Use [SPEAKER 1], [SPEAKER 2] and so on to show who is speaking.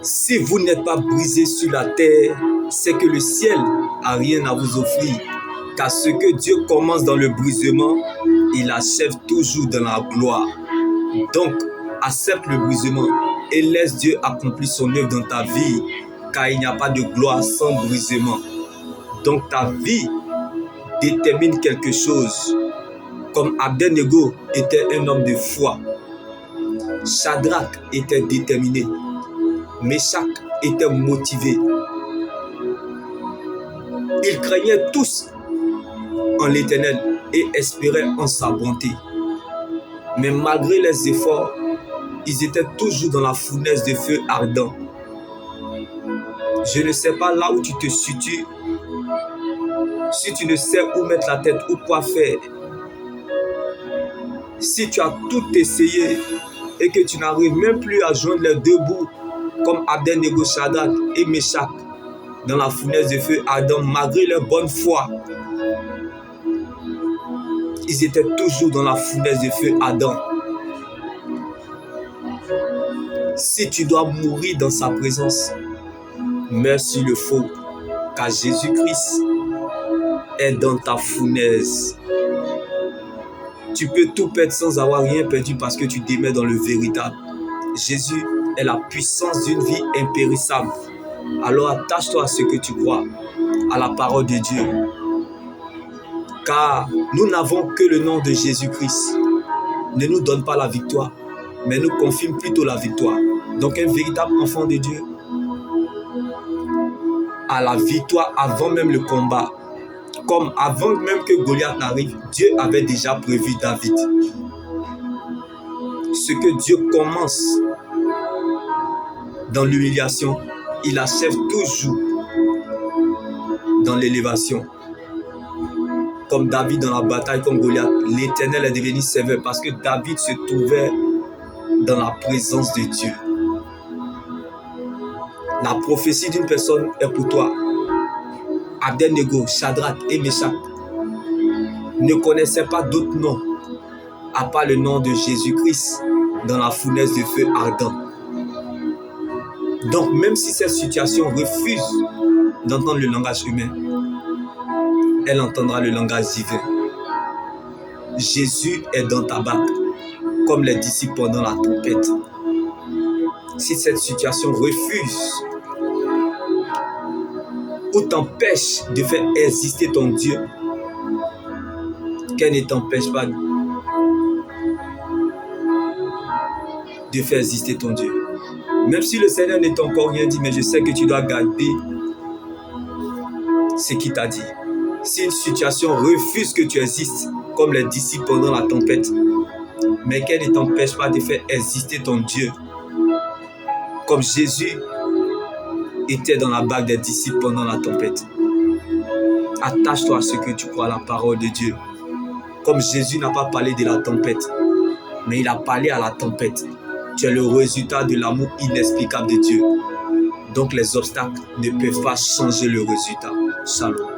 [SPEAKER 1] Si vous n'êtes pas brisé sur la terre, c'est que le ciel n'a rien à vous offrir. Car ce que Dieu commence dans le brisement, il achève toujours dans la gloire. Donc, accepte le brisement et laisse Dieu accomplir son œuvre dans ta vie, car il n'y a pas de gloire sans brisement. Donc, ta vie détermine quelque chose. Comme Abednego était un homme de foi, Shadrach était déterminé, Meshach était motivé. Ils craignaient tous en l'Éternel et espéraient en sa bonté. Mais malgré les efforts, ils étaient toujours dans la fournaise de feu ardent. Je ne sais pas là où tu te situes, si tu ne sais où mettre la tête ou quoi faire. Si tu as tout essayé et que tu n'arrives même plus à joindre les deux bouts, comme Abednego, Shadrach et Meshach, dans la fournaise de feu ardent, malgré leur bonne foi, ils étaient toujours dans la fournaise de feu ardent. Si tu dois mourir dans sa présence, meurs s'il le faut, car Jésus-Christ est dans ta fournaise. Tu peux tout perdre sans avoir rien perdu parce que tu demeures dans le véritable. Jésus est la puissance d'une vie impérissable. Alors attache-toi à ce que tu crois, à la parole de Dieu. Car nous n'avons que le nom de Jésus-Christ. Ne nous donne pas la victoire, mais nous confirme plutôt la victoire. Donc un véritable enfant de Dieu a la victoire avant même le combat. Comme avant même que Goliath n'arrive, Dieu avait déjà prévu David. Ce que Dieu commence dans l'humiliation, il achève toujours dans l'élévation. Comme David dans la bataille comme Goliath, l'Éternel est devenu sévère parce que David se trouvait dans la présence de Dieu. La prophétie d'une personne est pour toi. Abednego, Shadrach et Meshach ne connaissaient pas d'autre nom à part le nom de Jésus-Christ dans la fournaise de feu ardent. Donc même si cette situation refuse d'entendre le langage humain, elle entendra le langage divin. Jésus est dans ta barque, comme les disciples pendant la tempête. Si cette situation refuse ou t'empêche de faire exister ton Dieu, qu'elle ne t'empêche pas de faire exister ton Dieu. Même si le Seigneur ne t'a encore rien dit, mais je sais que tu dois garder ce qu'il t'a dit. Si une situation refuse que tu existes, comme les disciples pendant la tempête, mais qu'elle ne t'empêche pas de faire exister ton Dieu, comme Jésus était dans la barque des disciples pendant la tempête. Attache-toi à ce que tu crois, à la parole de Dieu. Comme Jésus n'a pas parlé de la tempête, mais il a parlé à la tempête. Tu es le résultat de l'amour inexplicable de Dieu. Donc les obstacles ne peuvent pas changer le résultat. Shalom.